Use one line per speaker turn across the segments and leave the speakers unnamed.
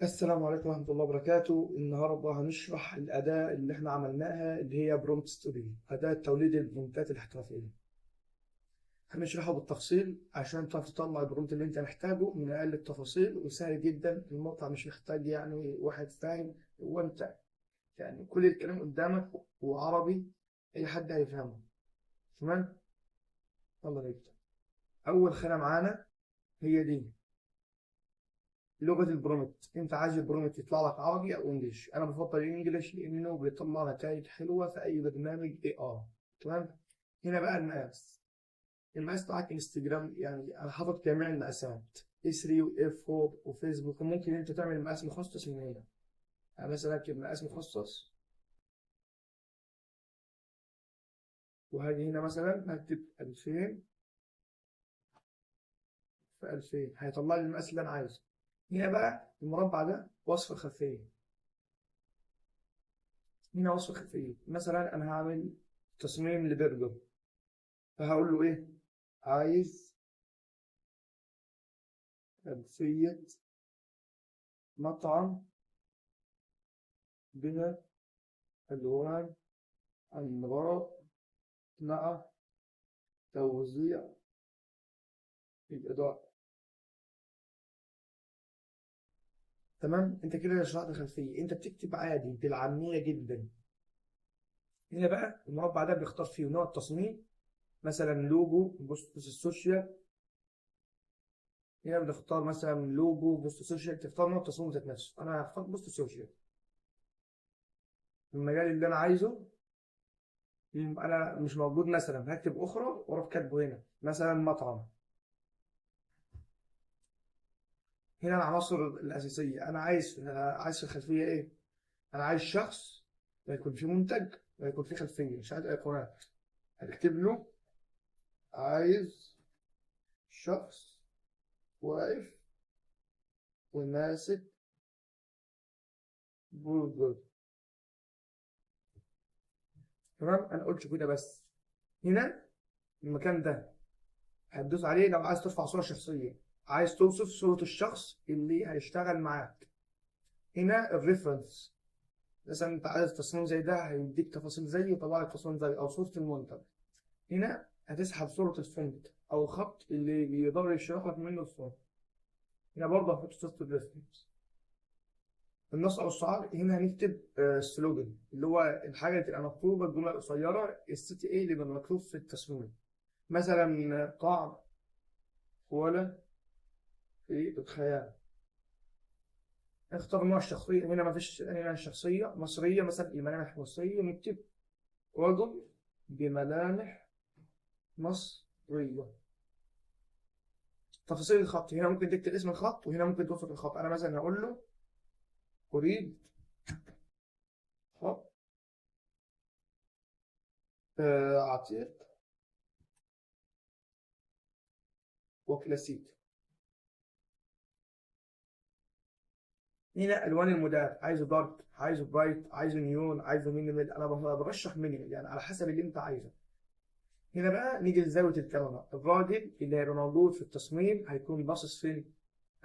السلام عليكم ورحمة الله وبركاته. النهاردة هنشرح الأداة اللي احنا عملناها اللي هي برومبت ستوري، أداة توليد البرومبتات الاحترافية. هنشرحه بالتفصيل عشان تعرف تطلع البرومبت اللي انت محتاجه من أقل التفاصيل، وسهل جدا. الموقع مش محتاج يعني واحد فاهم، هو انت يعني كل الكلام قدامك وعربي، أي حد هيفهمه. تمام؟ يلا نبدأ. أول خانة معانا هي دي لغة البرومت. انت عايز البرومت يطلع لك عربي او انجليش. انا بفضل الانجليش لانه بيطلع نتائج حلوة في اي برنامج اي ار. تمام. هنا بقى المقاس بتاعك انستجرام، يعني انا حاطط جميع المقاسات اي 3 واي 4 وفيسبوك. ممكن انت تعمل مقاس مخصص من هنا. يعني مثلا اكتب مقاس مخصص، وهاجي هنا مثلا هكتب 2000 في 2000، هيطلع لي المقاس اللي انا عايزه. هنا بقى المربع ده وصف الخلفية. هنا وصف الخلفية، مثلا انا هعمل تصميم لبرجر، فهقول له ايه؟ عايز خلفية مطعم بها ألوان حمراء مع توزيع الإضاءة. تمام. انت كده شرحت الخلفية، انت بتكتب عادي بالعامية جدا. هنا بقى المربع ده بيختار فيه نوع التصميم، مثلا لوجو بوست السوشيال. هنا بنختار مثلا لوجو بوست سوشيال، تختار نوع التصميم ذات نفسه. انا هختار بوست سوشيال المجال اللي انا عايزه. انا مش موجود مثلا هكتب اخرى واروح كاتبه هنا مثلا مطعم. هنا العناصر الاساسيه انا عايز في الخلفيه ايه؟ انا عايز شخص، يكون في منتج ويكون في خلفيه، مش عايز ايقونات. هتكتب له عايز شخص واقف وماسك برجر. تمام. انا قلت كده بس. هنا المكان ده هتدوس عليه لو عايز ترفع صوره شخصيه، عايز توصف صوره الشخص اللي هيشتغل معاك. هنا الريفرنس، مثلا انت عايز تصميم زي ده هيديك تفاصيل زي، يطلع لك تصميم زي او صوره المنتج. هنا هتسحب صوره الفونت او الخط اللي يقدر يشرح لك منه الصوره. هنا برضه هحط صوره الريفرنس. النص او الشعار هنا هنكتب سلوجن، اللي هو الحاجه اللي تبقى مكتوبه الجمله القصيره السي تي اي اللي بيبقى مكتوب في التصميم. مثلا طعم ولا في الخيال. اختار نوع الشخصيه. هنا ما فيش، هنا شخصيه مصريه، مثلا الملامح مصريه، نكتب رجل بملامح مصريه. تفاصيل الخط هنا ممكن تكتب اسم الخط، وهنا ممكن توصف الخط. انا مثلا هقول له اريد خط عتيق وكلاسيكي. هنا الوان المودات، عايزه دارك، عايزه برايت، عايزه نيون، عايزه مينيمال. انا برشح مينيمال يعني على حسب اللي انت عايزه. هنا بقى نيجي لزاويه الكاميرا. الراجل اللي هيبقى موجود في التصميم هيكون باصص فين؟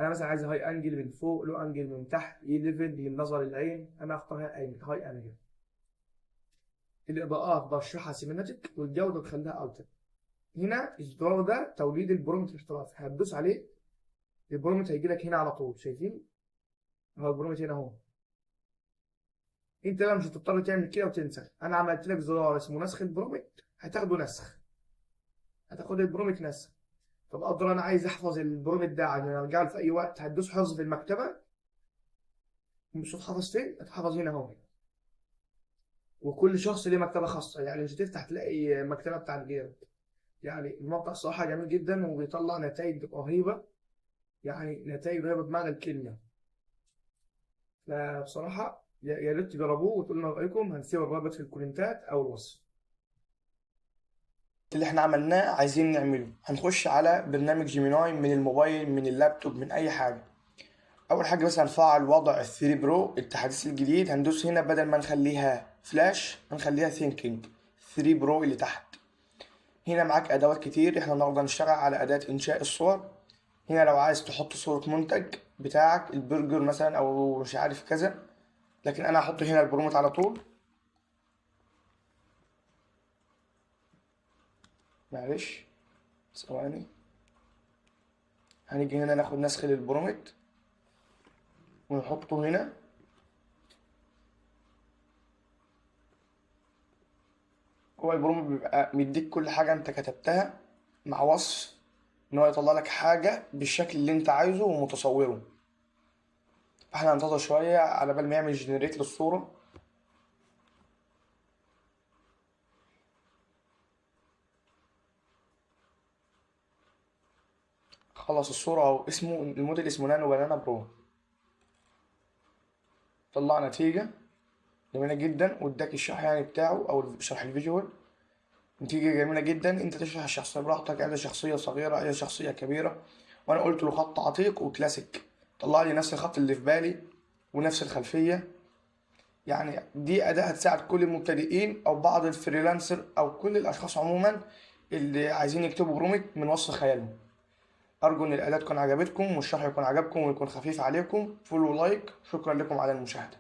انا مثلا عايز هاي انجل من فوق، لو انجل من تحت، اي ليفل للنظر العين. انا اختار هاي انجل. الاضاءات برشحها سيمتريك، والجوده بخليها اوتر. هنا الزرار ده توليد البرومت الاحترافي، هتدوس عليه البرومت هيجي لك هنا على طول. شايفين؟ هو البرومت هنا اهو. انت بقى مش هتضطر تعمل كده وتنسخ. انا عملت لك زرار اسمه نسخ البرومت، هتاخده نسخ، هتاخد البرومت نسخ. طب اقدر انا عايز احفظ البرومت ده عشان ارجع له في اي وقت، هتدوس حفظ في المكتبه. مش هتحفظ فين؟ هتحفظ هنا اهو. وكل شخص ليه مكتبه خاصه، يعني مش هتفتح تلاقي مكتبه بتاعت غيرك. يعني الموقع الصراحه جميل جدا وبيطلع نتائج رهيبه، يعني نتائج رهيبه بمعنى الكلمه. فبصراحه يا ريت تجربوه وتقولوا لنا رايكم. هنسيب الرابط في الكومنتات او الوصف. اللي احنا عملناه عايزين نعمله، هنخش على برنامج جيميناي من الموبايل، من اللابتوب، من اي حاجه. اول حاجه بس هنفعل وضع ال 3 برو التحديث الجديد. هندوس هنا بدل ما نخليها فلاش هنخليها ثينكينج 3 برو اللي تحت. هنا معاك ادوات كتير. احنا النهارده هنشتغل على اداه انشاء الصور. هنا لو عايز تحط صوره منتج بتاعك، البرجر مثلا او مش عارف كذا، لكن انا هحط هنا البرومت على طول. معلش ثواني، هنيجي هنا ناخد نسخ للبرومت ونحطه هنا. هو البرومت بيبقى مديك كل حاجة انت كتبتها مع وصف ان هو يطلع لك حاجة بالشكل اللي انت عايزه ومتصوره. فاحنا هننتظر شوية على بال ما يعمل جنريت للصورة. خلص الصورة اهو، اسمه الموديل اسمه نانو بنانا برو. طلع نتيجة جميلة جدا واداك الشرح يعني بتاعه او شرح الفيجوال. نتيجة جميلة جدا، انت تشرح الشخصية براحتك، عايز شخصية صغيرة عايز شخصية كبيرة. وانا قلت له خط عتيق وكلاسيك، طلع لي نفس الخط اللي في بالي ونفس الخلفية. يعني دي أداة هتساعد كل المبتدئين أو بعض الفريلانسر أو كل الأشخاص عموما اللي عايزين يكتبوا برومت من وصف خيالهم. أرجو إن الأداة تكون عجبتكم والشرح يكون عجبكم ويكون خفيف عليكم. فولو لايك، شكرا لكم على المشاهدة.